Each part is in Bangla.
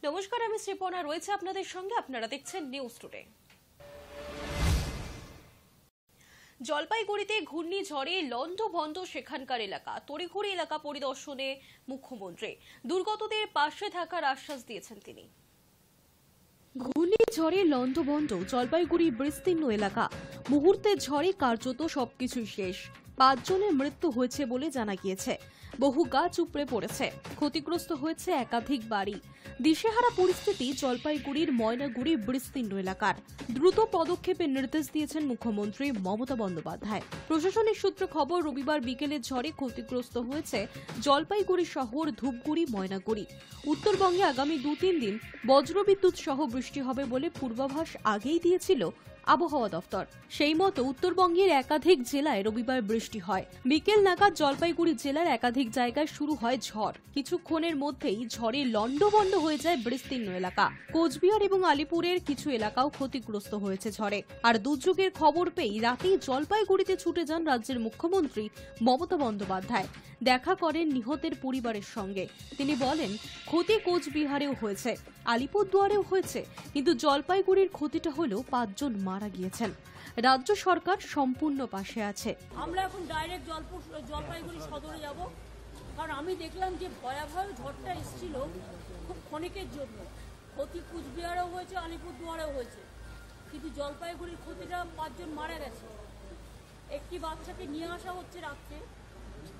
নমস্কার, আমি শ্রীপর্ণা রয়েছে আপনাদের সঙ্গে। আপনারা দেখছেন নিউজ টুডে। জলপাইগুড়িতে ঘূর্ণিঝড়ে লন্ডভন্ড সেখানকার এলাকা, তড়িঘড়ি এলাকা পরিদর্শনে মুখ্যমন্ত্রী। দুর্গতদের পাশে থাকার আশ্বাস দিয়েছেন তিনি। ঘূর্ণিঝড়ে লন্ডভন্ড জলপাইগুড়ি বিস্তীর্ণ এলাকা। মুহূর্তের ঝড়ে কার্যত সবকিছুই শেষ। 5 জনের মৃত্যু হয়েছে বলে জানা গিয়েছে। বহু গাছ উপড়ে পড়েছে, ক্ষতিগ্রস্ত হয়েছে একাধিক বাড়ি। দিশেহারা পরিস্থিতি জলপাইগুড়ির ময়নাগুড়ি বিস্তীর্ণ এলাকার। দ্রুত পদক্ষেপের নির্দেশ দিয়েছেন মুখ্যমন্ত্রী মমতা বন্দ্যোপাধ্যায়। প্রশাসনিক সূত্রে খবর, রবিবার বিকেলের ঝড়ে ক্ষতিগ্রস্ত হয়েছে জলপাইগুড়ি শহর, ধূপগুড়ি, ময়নাগুড়ি। উত্তরবঙ্গে আগামী 2-3 দিন বজ্রবিদ্যুৎ সহ বৃষ্টি হবে বলে পূর্বাভাস আগেই দিয়েছিল আবহাওয়া দফতর। সেই মতো উত্তরবঙ্গের একাধিক জেলায় রবিবার বৃষ্টি হয়। বিকেল নাগাদ জলপাইগুড়ি জেলার একাধিক জায়গায় শুরু হয় ঝড়। কিছুক্ষণের মধ্যেই ঝড়ে লন্ডভন্ড হয়ে যায় বিস্তীর্ণ এলাকা। কোচবিহার এবং আলিপুরের কিছু এলাকাও ক্ষতিগ্রস্ত হয়েছে ঝড়ে। আর দুর্যোগের খবর পেয়ে রাতেই জলপাইগুড়িতে ছুটে যান রাজ্যের মুখ্যমন্ত্রী মমতা বন্দ্যোপাধ্যায়। দেখা করেন নিহতের পরিবারের সঙ্গে। তিনি বলেন, ক্ষতি কোচবিহারেও হয়েছে, আলিপুরদুয়ারেও হয়েছে, কিন্তু জলপাইগুড়ির ক্ষতিটা হলেও 5 জন মারা গিয়েছেন। রাজ্য সরকার সম্পূর্ণ পাশে আছে। আমরা এখন ডাইরেক্ট জলপাইগুড়ি সদরে যাব, কারণ আমি দেখলাম যে ভয়াবহ ঝড়টা এসেছিল খুব ক্ষণিকের জন্য। ক্ষতি কুচবিহারেও হয়েছে, আলিপুরদুয়ারেও হয়েছে, কিন্তু জলপাইগুড়ির ক্ষতিটা 5 জন মারা গেছে। একটি বাচ্চাকে নিয়ে আসা হচ্ছে রাত্রে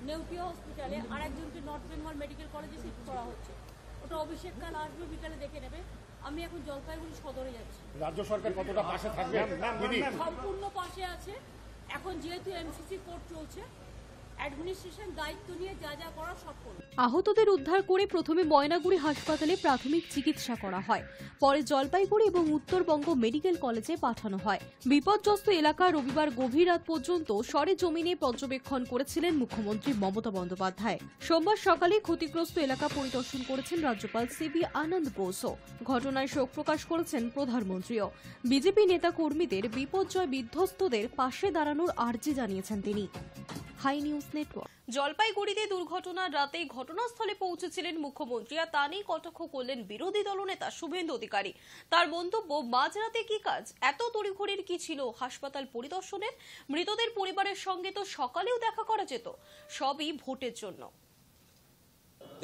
নেউটিয়া হসপিটালে, আর একজনকে নর্থ বেঙ্গল মেডিকেল কলেজে শিফট করা হচ্ছে। ওটা অভিষেক কাল আসবে, বিকালে দেখে নেবে। আমি এখন জলপাইগুড়ি সদরে যাচ্ছি। রাজ্য সরকার কতটা পাশে থাকবে? সম্পূর্ণ পাশে আছে। এখন যেহেতু এমসিসি কোর্ট চলছে, অ্যাডমিনিস্ট্রেশন দায়িত্ব নিয়ে যা যা করা সব করবে। আহতদের উদ্ধার করে প্রথমে ময়নাগুড়ি হাসপাতালে প্রাথমিক চিকিৎসা করা হয়, পরে জলপাইগুড়ি এবং উত্তরবঙ্গ মেডিকেল কলেজে পাঠানো হয়। বিপর্যস্ত এলাকা রবিবার গভীর রাত পর্যন্ত সরেজমিনে পর্যবেক্ষণ করেছিলেন মুখ্যমন্ত্রী মমতা বন্দ্যোপাধ্যায়। সোমবার সকালে ক্ষতিগ্রস্ত এলাকা পরিদর্শন করেছেন রাজ্যপাল সিবি আনন্দ বোসও। ঘটনায় শোক প্রকাশ করেছেন প্রধানমন্ত্রীও। বিজেপি নেতা কর্মীদের বিপর্যয় বিধ্বস্তদের পাশে দাঁড়ানোর আর্জি জানিয়েছেন তিনি। Hi news network. জলপাইগুড়িতে দুর্ঘটনার রাতে ঘটনাস্থলে পৌঁছেছিলেন মুখ্যমন্ত্রী, আর তা নিয়ে কটাক্ষ করলেন বিরোধী দলনেতা শুভেন্দু অধিকারী। তার মন্তব্য, মাঝরাতে কি কাজ, এত তড়িঘড়ির কি ছিল হাসপাতাল পরিদর্শনের? মৃতদের পরিবারের সঙ্গে তো সকালেও দেখা করা যেত। সবই ভোটের জন্য।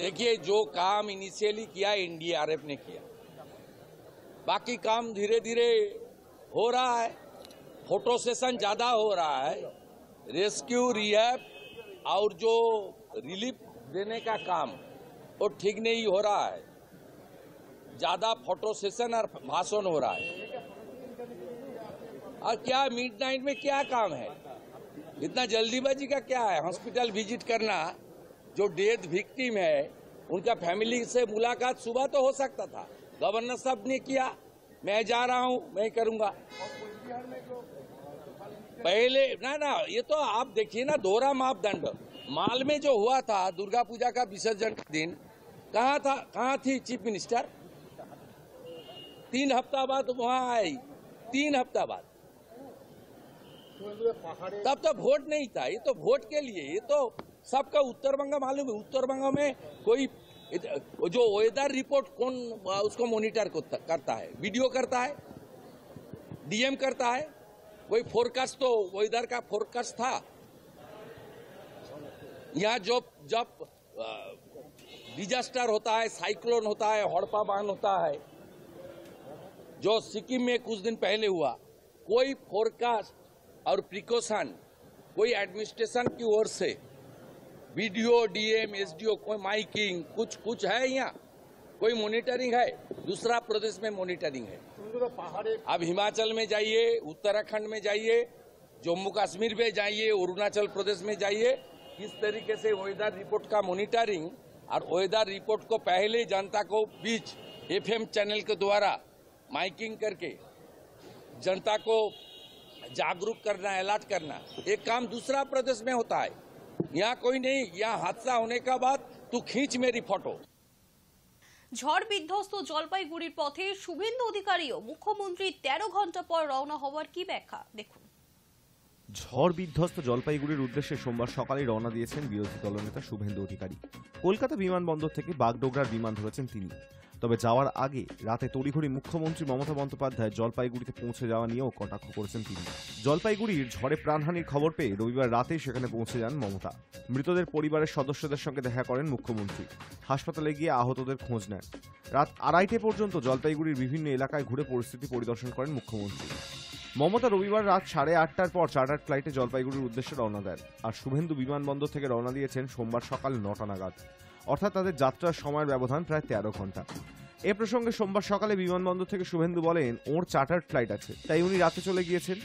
देखिए, जो काम इनिशियली किया एनडीआरएफ ने किया, बाकी काम धीरे धीरे हो रहा है। फोटो सेशन ज्यादा हो रहा है। रेस्क्यू, रिहैब और जो रिलीफ देने का काम वो ठीक नहीं हो रहा है। ज्यादा फोटो सेशन और भाषण हो रहा है। और क्या मिडनाइट में क्या काम है? इतना जल्दीबाजी का क्या है? हॉस्पिटल विजिट करना, जो डेथ विक्टिम है उनका फैमिली से मुलाकात सुबह तो हो सकता था। गवर्नर साहब ने किया, मैं जा रहा हूं, मैं करूंगा। पहले ना ये तो आप देखिए ना, दोहरा मापदंड। माल में जो हुआ था दुर्गा पूजा का विसर्जन का दिन, कहाँ थी चीफ मिनिस्टर? 3 हफ्ता बाद वहां आई, 3 हफ्ता बाद। तब तो वोट नहीं था। ये तो वोट के लिए, ये तो सबका उत्तरबंग मालूम है। उत्तरबंग में कोई जो वेदर रिपोर्ट कौन उसको मॉनिटर करता है? वीडियो करता है, डीएम करता है। कोई फोरकास्ट तो वेदर का फोरकास्ट था। यहाँ जब डिजास्टर होता है, साइक्लोन होता है, हड़प्पा बांध होता है, जो सिक्किम में कुछ दिन पहले हुआ, कोई फोरकास्ट और प्रिकॉशन कोई एडमिनिस्ट्रेशन की ओर से वीडियो, डीएम, एसडीओ, कोई माइकिंग कुछ है? यहाँ कोई मॉनिटरिंग है? दूसरा प्रदेश में मॉनिटरिंग है। अब हिमाचल में जाइए, उत्तराखंड में जाइए, जम्मू कश्मीर में जाइए, अरुणाचल प्रदेश में जाइए, किस तरीके से वेदर रिपोर्ट का मॉनिटरिंग और वेदर रिपोर्ट को पहले जनता को बीच एफएम चैनल के द्वारा माइकिंग करके जनता को जागरूक करना, अलर्ट करना, एक काम दूसरा प्रदेश में होता है। यहाँ कोई नहीं। यहाँ हादसा होने का बाद तू खींच मेरी फोटो। ঝড় বিধ্বস্ত জলপাইগুড়ির পথে শুভেন্দু অধিকারীও। মুখ্যমন্ত্রী 13 ঘন্টা পর রওনা হওয়ার কি ব্যাখ্যা দেখুন। ঝড় বিধ্বস্ত জলপাইগুড়ির উদ্দেশ্যে সোমবার সকালে রওনা দিয়েছেন বিরোধী দলনেতা শুভেন্দু অধিকারী। কলকাতা বিমানবন্দর থেকে বাগডোগরার বিমান ধরেছেন তিনি। তবে যাওয়ার আগে রাতে তড়িঘড়ি মুখ্যমন্ত্রী মমতা বন্দ্যোপাধ্যায় জলপাইগুড়িতে পৌঁছে যাওয়া নিয়েও কটাক্ষ করেছেন তিনি। জলপাইগুড়ির ঝড়ে প্রাণহানির খবর পেয়ে রবিবার রাতেই সেখানে পৌঁছে যান মমতা। মৃতদের পরিবারের সদস্যদের সঙ্গে দেখা করেন মুখ্যমন্ত্রী। হাসপাতালে গিয়ে আহতদের খোঁজ নেন। রাত 2:30 পর্যন্ত জলপাইগুড়ির বিভিন্ন এলাকায় ঘুরে পরিস্থিতি পরিদর্শন করেন মুখ্যমন্ত্রী। মমতা রবিবার রাত 8:30টার পর চার্টার্ড ফ্লাইটে জলপাইগুড়ির উদ্দেশ্যে রওনা দেন। আর শুভেন্দু বিমানবন্দর থেকে রওনা দিয়েছেন সোমবার সকাল 9টা নাগাদ। অর্থাৎ তাদের যাত্রার সময়ের ব্যবধান প্রায় 13 ঘন্টা। এ প্রসঙ্গে সোমবার সকালে বিমানবন্দর থেকে শুভেন্দু বলেন ওর চার্টার্ড ফ্লাইট আছে, তাই উনি রাতে চলে গিয়েছেন।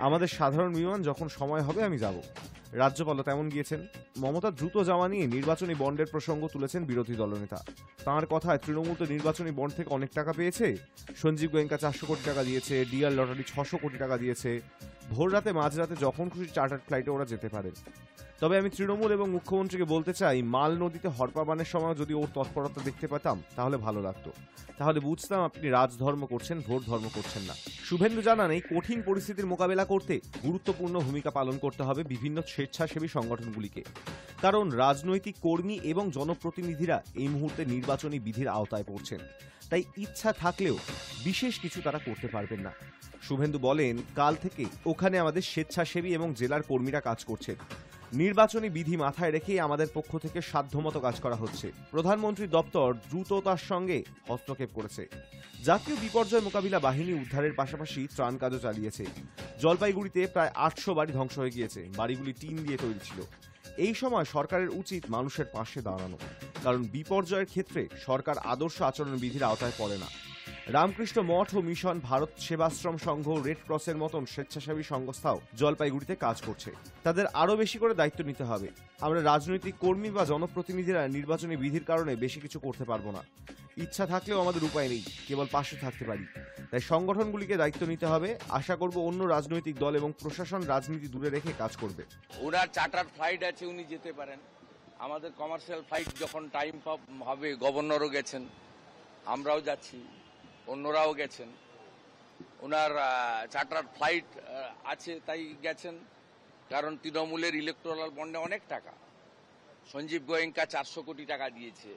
আমাদের সাধারণ বিমান যখন সময় হবে আমি যাব। রাজ্যপালও তেমন গিয়েছেন। মমতা দ্রুত যাওয়া নিয়ে নির্বাচনী বন্ডের প্রসঙ্গ তুলেছেন বিরোধী দলনেতা। তাঁর কথায় তৃণমূল তো নির্বাচনী বন্ড থেকে অনেক টাকা পেয়েছে। সঞ্জীব গোয়েঙ্কা 400 কোটি টাকা দিয়েছে, ডিআর লটারি 600 কোটি টাকা দিয়েছে। ভোর রাতে মাঝরাতে যখন খুশি চার্টার্ড ফ্লাইটে ওরা যেতে পারে। তবে আমি তৃণমূল এবং মুখ্যমন্ত্রীকে বলতে চাই, মাল নদীতে হরপা বানের সময় যদি ওর তৎপরতা দেখতে পেতাম তাহলে ভালো লাগতো। তাহলে বুঝতাম আপনি রাজধর্ম করছেন, ভোট ধর্ম করছেন না। শুভেন্দু জানান এই কঠিন পরিস্থিতির মোকাবেলা করতে গুরুত্বপূর্ণ ভূমিকা পালন করতে হবে বিভিন্ন স্বেচ্ছাসেবী সংগঠনগুলিকে। কারণ রাজনৈতিক কর্মী এবং জনপ্রতিনিধিরা এই মুহূর্তে নির্বাচনী বিধির আওতায় পড়ছেন, তাই ইচ্ছা থাকলেও বিশেষ কিছু তারা করতে পারবেন না। শুভেন্দু বলেন কাল থেকে ওখানে আমাদের স্বেচ্ছাসেবী এবং জেলার কর্মীরা কাজ করছেন। নির্বাচনী বিধি মাথায় রেখেই আমাদের পক্ষ থেকে সাধ্যমতো কাজ করা হচ্ছে। প্রধানমন্ত্রীর দপ্তর দ্রুততার সঙ্গে হস্তক্ষেপ করেছে। জাতীয় বিপর্যয় মোকাবিলা বাহিনী উদ্ধারের পাশাপাশি ত্রাণ কাজও চালিয়েছে। জলপাইগুড়িতে প্রায় 800 বাড়ি ধ্বংস হয়ে গিয়েছে। বাড়িগুলি টিন দিয়ে তৈরি ছিল। এই সময় সরকারের উচিত মানুষের পাশে দাঁড়ানো, কারণ বিপর্যয়ের ক্ষেত্রে সরকার আদর্শ আচরণ বিধির আওতায় পড়ে না। রামকৃষ্ণ মঠ ও মিশন, ভারত সেবাশ্রম সংঘ, রেড ক্রসের মতন স্বেচ্ছাসেবী সংস্থাও জলপাইগুড়িতে কাজ করছে। তাদের আরও বেশি করে দায়িত্ব নিতে হবে। আমরা রাজনৈতিক কর্মী বা জনপ্রতিনিধিরা নির্বাচনী বিধির কারণে বেশি কিছু করতে পারবো না। ইচ্ছা থাকলেও আমাদের উপায় নেই, কেবল পাশে থাকতে পারি। তাই সংগঠনগুলিকে দায়িত্ব নিতে হবে। আশা করব অন্য রাজনৈতিক দল এবং প্রশাসন রাজনীতি দূরে রেখে কাজ করবে। ওনার চার্টার ফ্লাইট আছে, উনি যেতে পারেন। আমাদের কমার্শিয়াল ফ্লাইট যখন টাইম হবে, গভর্নরও গেছেন, আমরাও যাচ্ছি, অন্যরাও গেছেন। ওনার চার্টার ফ্লাইট আছে তাই গেছেন, কারণ তৃণমূলের ইলেকটোরাল বন্ডে অনেক টাকা। সঞ্জীব গোয়েঙ্কা 400 কোটি টাকা দিয়েছে,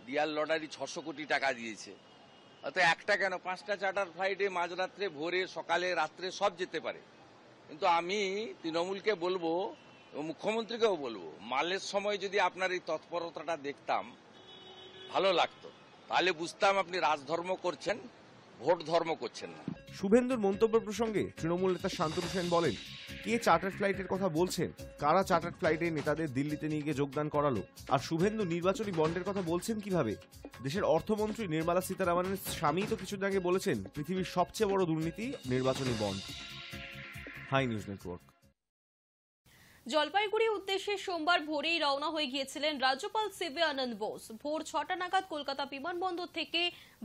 ডিআর লটারি 600 কোটি টাকা দিয়েছে। অর্থাৎ একটা কেন 5টা চার্টার ফ্লাইটে মাঝরাত্রে, ভোরে, সকালে, রাত্রে সব যেতে পারে। কিন্তু আমি তৃণমূলকে বলবো, মুখ্যমন্ত্রীকেও বলবো, মালের সময় যদি আপনার এই তৎপরতাটা দেখতাম ভালো লাগতো। তাহলে বুঝতাম আপনি রাজধর্ম করছেন, ভোট ধর্ম করছেন না। শুভেন্দুর মন্তব্য প্রসঙ্গে তৃণমূল নেতা শান্তনু সেন বলেন, কে চার্টার্ড ফ্লাইটের কথা বলছেন? কারা চার্টার্ড ফ্লাইটে নেতাদের দিল্লিতে নিয়ে গিয়ে যোগদান করালো? আর শুভেন্দু নির্বাচনী বন্ডের কথা বলছেন কিভাবে? দেশের অর্থমন্ত্রী নির্মলা সীতারামনের স্বামী তো কিছুদিন আগে বলেছেন পৃথিবীর সবচেয়ে বড় দুর্নীতি নির্বাচনী bond. Hi news network. Jalpaiguri উদ্দেশ্যে সোমবার ভোরেই রওনা হয়ে গিয়েছিলেন রাজ্যপাল সিভি আনন্দ বোস। ভোর 6টা নাগাদ কলকাতা বিমানবন্দর থেকে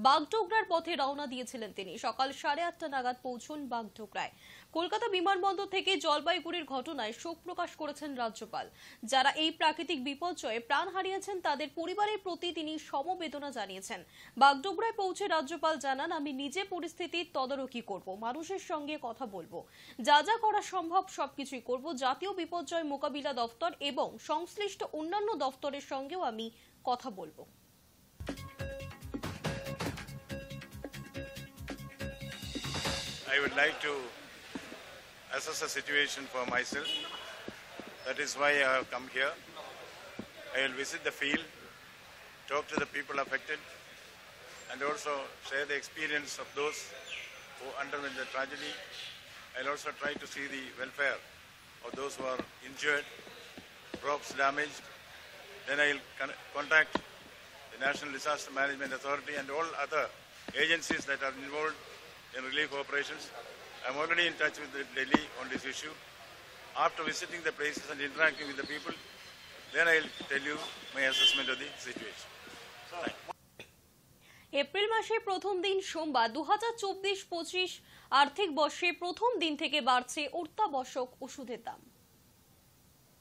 বাগডোগরার পথে রওনা দিয়েছিলেন তিনি। সকাল 8:30 নাগাদ পৌঁছন বাগডোগরায়। কলকাতা বিমানবন্দর থেকে জলপাইগুড়ির ঘটনায় শোক প্রকাশ করেছেন রাজ্যপাল। যারা এই প্রাকৃতিক বিপর্যয়ে প্রাণ হারিয়েছেন তাদের পরিবারের প্রতি তিনি সমবেদনা জানিয়েছেন। বাগডোগরায় পৌঁছে রাজ্যপাল জানান, আমি নিজে পরিস্থিতির তদারকি করব, মানুষের সঙ্গে কথা বলবো, যা যা করা সম্ভব সবকিছুই করব। জাতীয় বিপর্যয় মোকাবিলা দফতর এবং সংশ্লিষ্ট অন্যান্য দফতরের সঙ্গেও আমি কথা বলবো। I would like to assess the situation for myself. That is why I have come here. I will visit the field, talk to the people affected, and also share the experience of those who underwent the tragedy. I will also try to see the welfare of those who are injured, crops damaged. Then I will contact the National Disaster Management Authority and all other agencies that are involved in relief operations. I am already in touch with Delhi on this issue. After visiting the places and interacting with the people, then I will tell you my assessment of the situation. Thank you. April মাসের প্রথম দিন সোমবার 2024-25 আর্থিক বর্ষের প্রথম দিন থেকে বাড়ছে অত্যাবশ্যক ওষুধের দাম।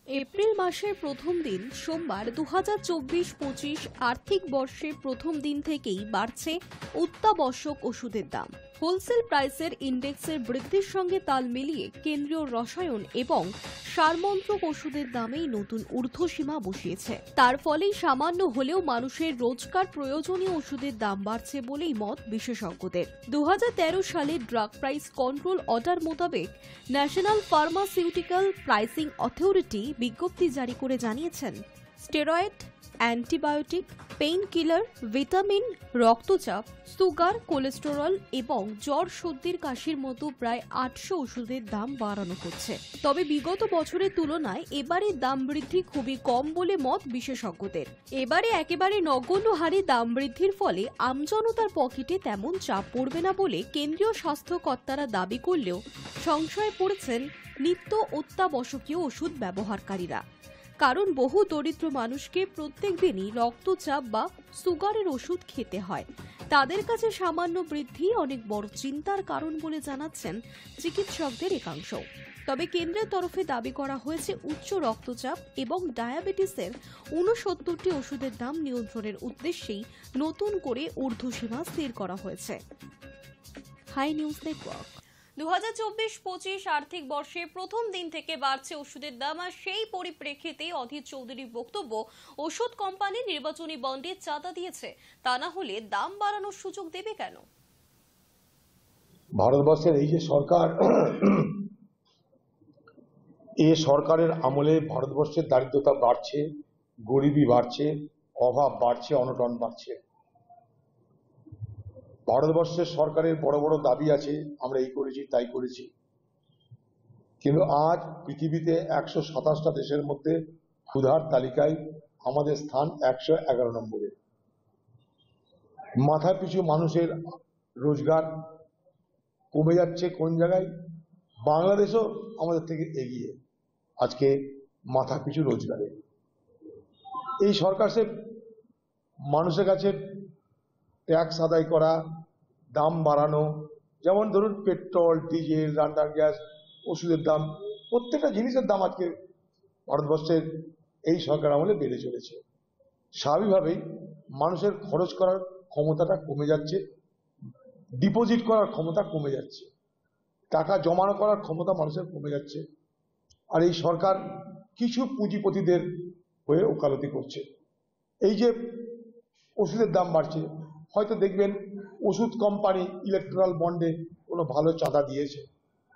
এপ্রিল মাসের প্রথম দিন সোমবার 2024-25 আর্থিক বর্ষের প্রথম দিন থেকেই বাড়ছে অত্যাবশ্যক ওষুধের দাম। হোলসেল প্রাইসের ইন্ডেক্সের বৃদ্ধির সঙ্গে তাল মিলিয়ে কেন্দ্রীয় রসায়ন এবং সারমন্ত্রক ওষুধের দামেই নতুন ঊর্ধ্বসীমা বসিয়েছে। তার ফলেই সামান্য হলেও মানুষের রোজকার প্রয়োজনীয় ওষুধের দাম বাড়ছে বলেই মত বিশেষজ্ঞদের। 2013 সালে ড্রাগ প্রাইস কন্ট্রোল অর্ডার মোতাবেক ন্যাশনাল ফার্মাসিউটিক্যাল প্রাইসিং অথরিটি বিজ্ঞপ্তি জারি করে জানিয়েছেন, steroid, antibiotic, pain killer, vitamin, রক্তচাপ, সুগার, কোলেস্টেরল এবং জ্বর, সর্দির কাশির মতো প্রায় 800 ওষুধের দাম বাড়ানো হচ্ছে। তবে বিগত বছরের তুলনায় এবারে দাম বৃদ্ধি খুবই কম বলে মত বিশেষজ্ঞদের। এবারে একেবারে নগণ্য হারে দাম বৃদ্ধির ফলে আমজনতার পকেটে তেমন চাপ পড়বে না বলে কেন্দ্রীয় স্বাস্থ্য কর্তারা দাবি করলেও সংশয়ে পড়েছেন নিত্য অত্যাবশ্যকীয় ওষুধ ব্যবহারকারীরা। কারণ বহু দরিদ্র মানুষকে প্রত্যেক দিনই রক্তচাপ বা সুগারের ওষুধ খেতে হয়। তাদের কাছে সামান্য বৃদ্ধি অনেক বড় চিন্তার কারণ বলে জানাচ্ছেন চিকিৎসকদের একাংশ। তবে কেন্দ্রের তরফে দাবি করা হয়েছে উচ্চ রক্তচাপ এবং ডায়াবেটিসের 69টি ওষুধের দাম নিয়ন্ত্রণের উদ্দেশ্যেই নতুন করে ঊর্ধ্বসীমা স্থির করা হয়েছে। High news network. 2024-25 আর্থিক বর্ষে প্রথম দিন থেকে বাড়ছে ওষুধের দাম, আর সেই পরিপ্রেক্ষিতে অধীর চৌধুরীর বক্তব্য, ওষুধ কোম্পানি নির্বাচনী বন্ডে চাঁদা দিয়েছে, তা না হলে দাম বাড়ানোর সুযোগ দেবে কেন? ভারতবর্ষের এই যে সরকার, এই সরকারের আমলে ভারতবর্ষের দারিদ্রতা বাড়ছে, গরিবি বাড়ছে, অভাব বাড়ছে, অনটন বাড়ছে। ভারতবর্ষের সরকারের বড় বড় দাবি আছে, আমরা এই করেছি তাই করেছি, কিন্তু আজ পৃথিবীতে 127টা দেশের মধ্যে ক্ষুধার তালিকায় আমাদের স্থান 111 নম্বরে। মাথা পিছু মানুষের রোজগার কমে যাচ্ছে কোন জায়গায়, বাংলাদেশও আমাদের থেকে এগিয়ে আজকে মাথা পিছু রোজগারে। এই সরকার সে মানুষের কাছে ট্যাক্স আদায় করা, দাম বাড়ানো, যেমন ধরুন পেট্রোল, ডিজেল, রান্নার গ্যাস, ওষুধের দাম, প্রত্যেকটা জিনিসের দাম আজকে ভারতবর্ষের এই সরকার আমলে বেড়ে চলেছে। স্বাভাবিকভাবেই মানুষের খরচ করার ক্ষমতাটা কমে যাচ্ছে, ডিপোজিট করার ক্ষমতা কমে যাচ্ছে, টাকা জমানো করার ক্ষমতা মানুষের কমে যাচ্ছে। আর এই সরকার কিছু পুঁজিপতিদের হয়ে ওকালতি করছে। এই যে ওষুধের দাম বাড়ছে, হয়তো দেখবেন ওষুধ কোম্পানি ইলেকট্রাল বন্ডে কোনো ভালো চাঁদা দিয়েছে,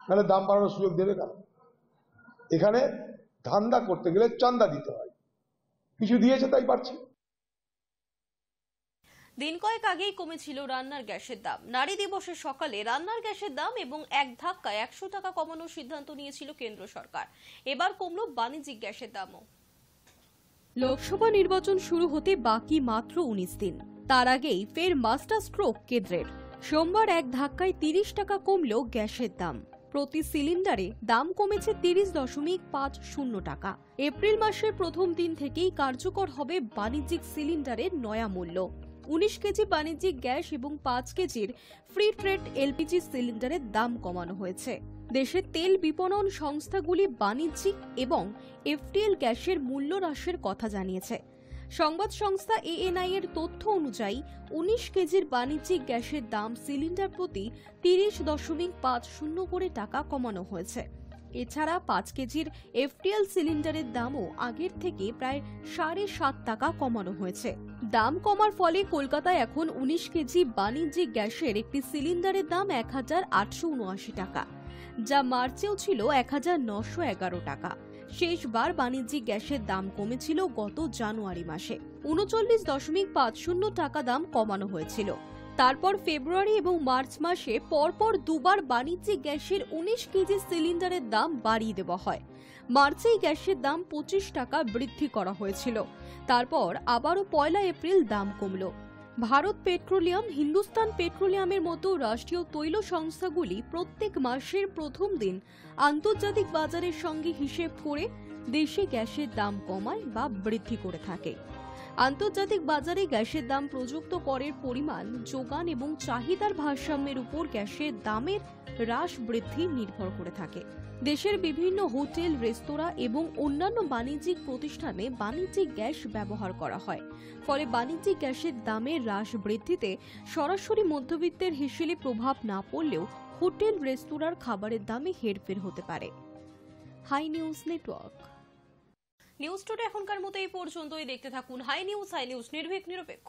নাহলে দাম বাড়ানোর সুযোগ দেবে কেন? এখানে ধান্দা করতে গেলে চাঁদা দিতে হয়, কিছু দিয়েছে তাই বাড়ছে। দিন কয়েক আগেই কমেছিল রান্নার গ্যাসের দাম। নারী দিবসের সকালে রান্নার গ্যাসের দাম এবং এক ধাক্কায় 100 টাকা কমানোর সিদ্ধান্ত নিয়েছিল কেন্দ্র সরকার। এবার কমল বাণিজ্যিক গ্যাসের দামও। লোকসভা নির্বাচন শুরু হতে বাকি মাত্র 19 দিন। তার আগেই ফের মাস্টার স্ট্রোক কেন্দ্রের। সোমবার এক ধাক্কায় 30 টাকা কমল গ্যাসের দাম। প্রতি সিলিন্ডারে দাম কমেছে 30.50 টাকা। এপ্রিল মাসের প্রথম দিন থেকেই কার্যকর হবে বাণিজ্যিক সিলিন্ডারের নয়া মূল্য। 19 কেজি বাণিজ্যিক গ্যাস এবং 5 কেজির ফ্রি ট্রেড এলপিজি সিলিন্ডারের দাম কমানো হয়েছে। দেশের তেল বিপণন সংস্থাগুলি বাণিজ্যিক এবং এফটিএল গ্যাসের মূল্য হ্রাসের কথা জানিয়েছে। সংবাদ সংস্থা এএনআই এর তথ্য অনুযায়ী 19 কেজির বাণিজ্যিক গ্যাসের দাম সিলিন্ডার প্রতি 30.50 করে টাকা কমানো হয়েছে। এছাড়া 5 কেজির এফটিএল সিলিন্ডারের দামও আগের থেকে প্রায় 7.5 টাকা কমানো হয়েছে। দাম কমার ফলে কলকাতায় এখন 19 কেজি বাণিজ্যিক গ্যাসের একটি সিলিন্ডারের দাম 1879 টাকা, যা মার্চেও ছিল 1911 টাকা। শেষবার বাণিজ্যিক গ্যাসের দাম কমেছিল গত জানুয়ারি মাসে, 39.50 টাকা দাম কমানো হয়েছিল। তারপর ফেব্রুয়ারি এবং মার্চ মাসে পরপর দুবার বাণিজ্যিক গ্যাসের 19 কেজি সিলিন্ডারের দাম বাড়িয়ে দেওয়া হয়। মার্চেই গ্যাসের দাম 25 টাকা বৃদ্ধি করা হয়েছিল। তারপর আবারও 1 এপ্রিল দাম কমল। ভারত পেট্রোলিয়াম, হিন্দুস্তান পেট্রোলিয়ামের মতো রাষ্ট্রীয় তৈল সংস্থাগুলি প্রত্যেক মাসের প্রথম দিন আন্তর্জাতিক বাজারের সঙ্গে হিসেব করে দেশে গ্যাসের দাম কমায় বা বৃদ্ধি করে থাকে। আন্তর্জাতিক বাজারে গ্যাসের দাম প্রযুক্ত করের পরিমাণ, যোগান এবং চাহিদার ভারসাম্যের উপর গ্যাসের দামের হ্রাস বৃদ্ধি নির্ভর করে থাকে। দেশের বিভিন্ন হোটেল, রেস্তোরাঁ এবং অন্যান্য বাণিজ্যিক প্রতিষ্ঠানে বাণিজ্যিক গ্যাস ব্যবহার করা হয়। ফলে বাণিজ্যিক গ্যাসের দামের হ্রাস বৃদ্ধিতে সরাসরি মধ্যবিত্তের হিসেবে প্রভাব না পড়লেও হোটেল, রেস্তোরাঁর খাবারের দামে হেরফের হতে পারে। Hi news network. News today এখনকার মতো এই পর্যন্তই। দেখতে থাকুন হাই নিউজ নির্ভীক নিরপেক্ষ।